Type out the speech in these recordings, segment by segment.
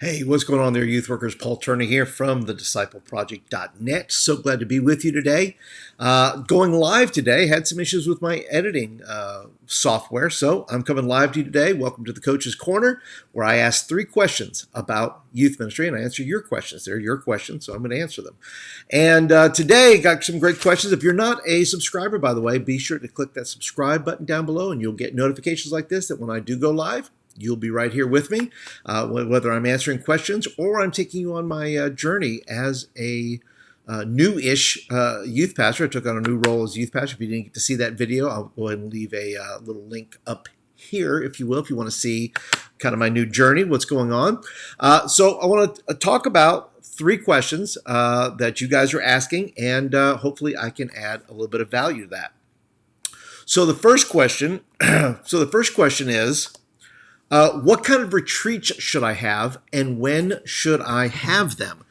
Hey, what's going on there, youth workers? Paul Turner here from the discipleproject.net. So glad to be with you today. Going live today, had some issues with my editing software, so I'm coming live to you today. Welcome to the Coach's Corner, where I ask 3 questions about youth ministry, and I answer your questions. They're your questions, so I'm going to answer them. And today, got some great questions. If you're not a subscriber, by the way, be sure to click that subscribe button down below, and you'll get notifications like this that when I do go live, you'll be right here with me, whether I'm answering questions or I'm taking you on my journey as a new-ish youth pastor. I took on a new role as youth pastor. If you didn't get to see that video, I'll go ahead and leave a little link up here, if you will, if you want to see kind of my new journey, what's going on. So I want to talk about 3 questions that you guys are asking, and hopefully I can add a little bit of value to that. So the first question is, what kind of retreats should I have, and when should I have them?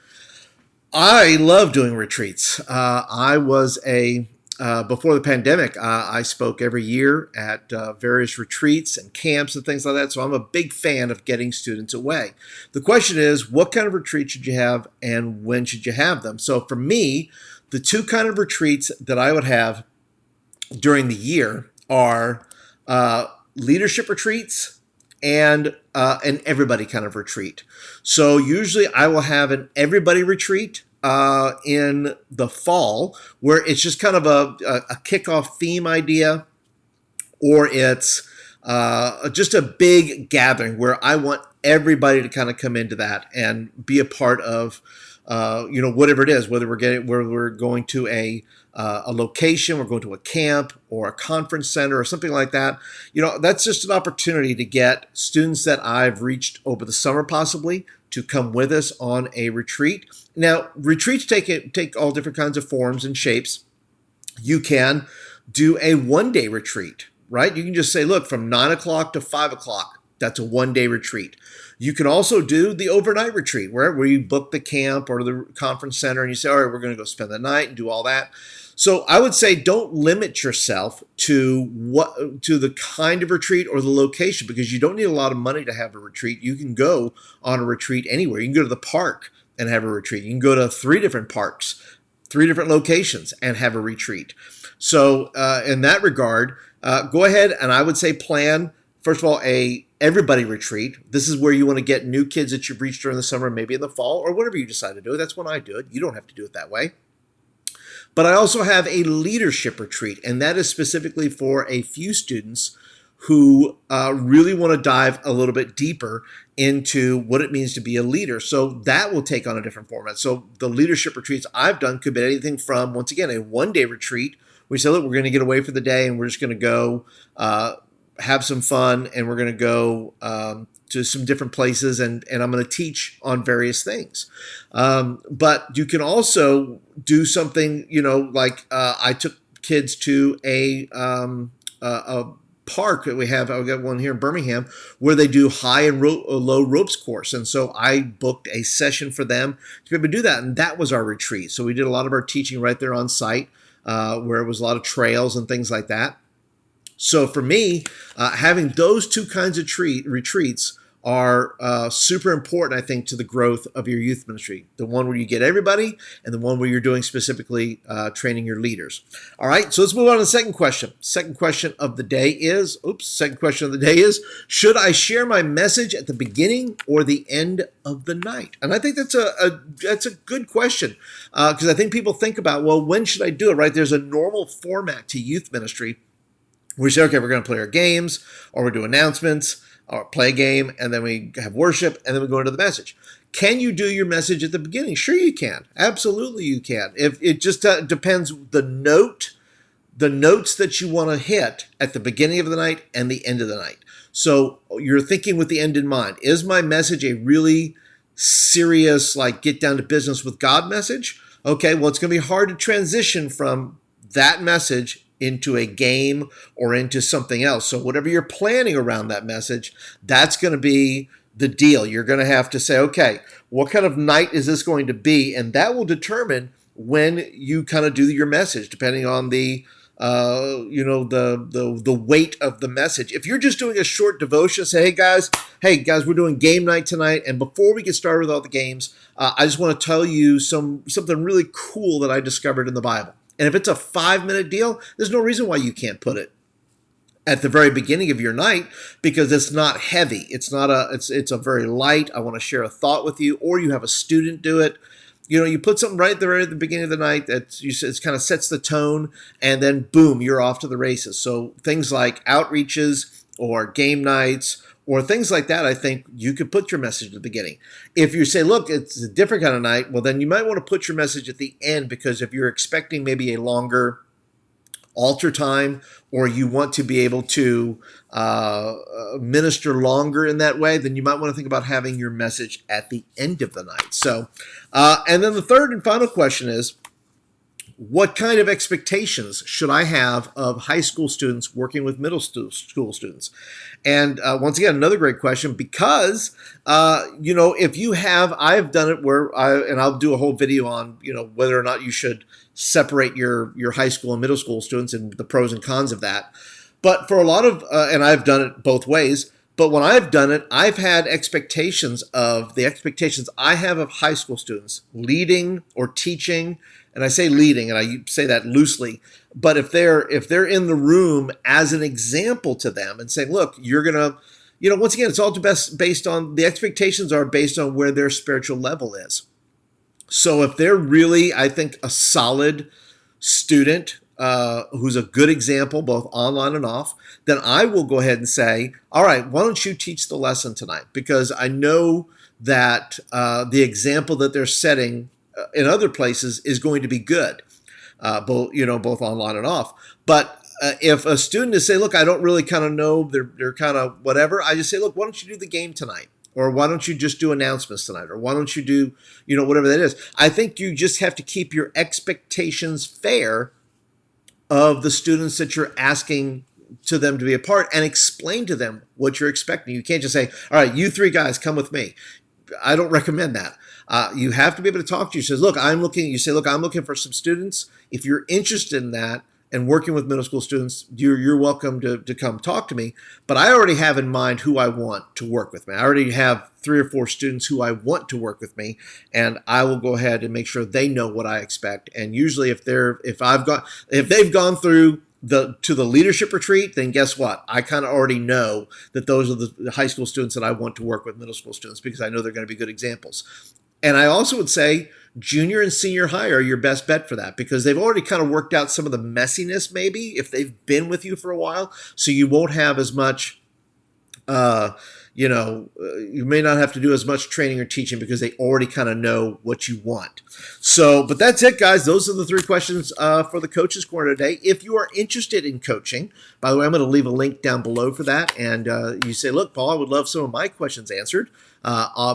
I love doing retreats. I was before the pandemic, I spoke every year at various retreats and camps and things like that, so I'm a big fan of getting students away. The question is, what kind of retreat should you have, and when should you have them? So for me, the 2 kind of retreats that I would have during the year are leadership retreats and an everybody kind of retreat. So usually I will have an everybody retreat in the fall, where it's just kind of a kickoff theme idea, or it's just a big gathering where I want everybody to kind of come into that and be a part of whatever it is, whether we're going to a location, we're going to a camp or a conference center or something like that. That's just an opportunity to get students that I've reached over the summer possibly to come with us on a retreat. Now, retreats take all different kinds of forms and shapes. You can do a one-day retreat, right? You can just say, look, from 9 o'clock to 5 o'clock, that's a one-day retreat. You can also do the overnight retreat, where you book the camp or the conference center and you say, all right, we're going to go spend the night and do all that. So I would say don't limit yourself to the kind of retreat or the location, because you don't need a lot of money to have a retreat. You can go on a retreat anywhere. You can go to the park and have a retreat. You can go to 3 different parks, 3 different locations, and have a retreat. So in that regard, go ahead and I would say plan, first of all, a everybody retreat. This is where you want to get new kids that you've reached during the summer, maybe in the fall, or whatever you decide to do. That's when I do it. You don't have to do it that way. But I also have a leadership retreat, and that is specifically for a few students who really want to dive a little bit deeper into what it means to be a leader. So that will take on a different format. So the leadership retreats I've done could be anything from, once again, a one-day retreat. We say, look, we're going to get away for the day, and we're just going to go have some fun, and we're going to go to some different places, and I'm going to teach on various things. But you can also do something, like I took kids to a park that we have. I've got one here in Birmingham where they do high and low ropes course. And so I booked a session for them to be able to do that. And that was our retreat. So we did a lot of our teaching right there on site, where it was a lot of trails and things like that. So for me, having those 2 kinds of retreats are super important, I think, to the growth of your youth ministry. The one where you get everybody, and the one where you're doing specifically training your leaders. All right, so let's move on to the second question. Second question of the day is, should I share my message at the beginning or the end of the night? And I think that's a good question, because I think people think about, well, when should I do it, right? There's a normal format to youth ministry. We say, okay, we're going to play our games, or we do announcements, or play a game, and then we have worship, and then we go into the message. Can you do your message at the beginning? Sure you can. Absolutely you can. If it just depends the notes that you want to hit at the beginning of the night and the end of the night. So you're thinking with the end in mind. Is my message a really serious, like get down to business with God message? Okay, well, it's going to be hard to transition from that message into a game or into something else. So whatever you're planning around that message, that's going to be the deal. You're going to have to say, okay, what kind of night is this going to be? And that will determine when you kind of do your message, depending on the the weight of the message. If you're just doing a short devotion, say, hey guys, we're doing game night tonight, and before we get started with all the games, I just want to tell you something really cool that I discovered in the Bible. And if it's a 5-minute deal, there's no reason why you can't put it at the very beginning of your night, because it's not heavy. It's a very light, I want to share a thought with you, or you have a student do it. You put something right there at the beginning of the night that it kind of sets the tone, and then boom, you're off to the races. So things like outreaches or game nights or things like that, I think you could put your message at the beginning. If you say, look, it's a different kind of night, well, then you might want to put your message at the end, because if you're expecting maybe a longer altar time, or you want to be able to minister longer in that way, then you might want to think about having your message at the end of the night. So, and then the third and final question is, what kind of expectations should I have of high school students working with middle school students? And once again, another great question, because, if you have, I've done it where and I'll do a whole video on, whether or not you should separate your high school and middle school students and the pros and cons of that. But for a lot of, and I've done it both ways, but when I've done it, I've had expectations I have of high school students leading or teaching. And I say leading, and I say that loosely, but if they're in the room as an example to them and saying, look, you're going to, once again, it's all based on, the expectations are based on where their spiritual level is. So if they're really, I think, a solid student who's a good example, both online and off, then I will go ahead and say, all right, why don't you teach the lesson tonight? Because I know that the example that they're setting in other places is going to be good, both online and off. But if a student is saying, look, I don't really kind of know, they're kind of whatever, I just say, look, why don't you do the game tonight? Or why don't you just do announcements tonight? Or why don't you do, whatever that is? I think you just have to keep your expectations fair of the students that you're asking to them to be a part, and explain to them what you're expecting. You can't just say, all right, you 3 guys come with me. I don't recommend that. You have to be able to talk to you. You say, look, I'm looking for some students. If you're interested in that and working with middle school students, you're welcome to come talk to me. But I already have in mind who I want to work with me. I already have 3 or 4 students who I want to work with me, and I will go ahead and make sure they know what I expect. And usually, if they've gone through to the leadership retreat, then guess what? I kind of already know that those are the high school students that I want to work with middle school students, because I know they're going to be good examples. And I also would say junior and senior high are your best bet for that, because they've already kind of worked out some of the messiness, maybe, if they've been with you for a while. So you won't have as much, you may not have to do as much training or teaching, because they already kind of know what you want. So, but that's it, guys. Those are the 3 questions for the Coaches Corner today. If you are interested in coaching, by the way, I'm going to leave a link down below for that. And you say, look, Paul, I would love some of my questions answered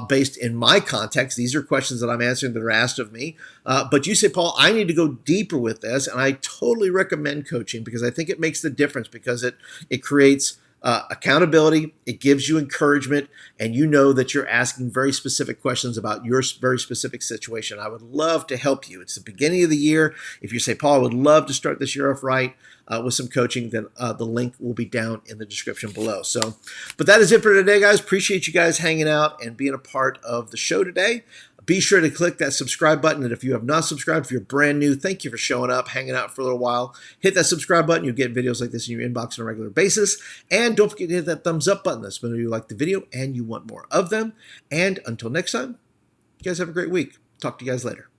based in my context. These are questions that I'm answering that are asked of me. But you say, Paul, I need to go deeper with this. And I totally recommend coaching, because I think it makes the difference, because it creates accountability, it gives you encouragement, and you know that you're asking very specific questions about your very specific situation. I would love to help you. It's the beginning of the year. If you say, Paul, I would love to start this year off right with some coaching, then the link will be down in the description below. So, but that is it for today, guys. Appreciate you guys hanging out and being a part of the show today. Be sure to click that subscribe button. And if you have not subscribed, if you're brand new, thank you for showing up, hanging out for a little while. Hit that subscribe button. You'll get videos like this in your inbox on a regular basis. And don't forget to hit that thumbs up button. That's when you like the video and you want more of them. And until next time, you guys have a great week. Talk to you guys later.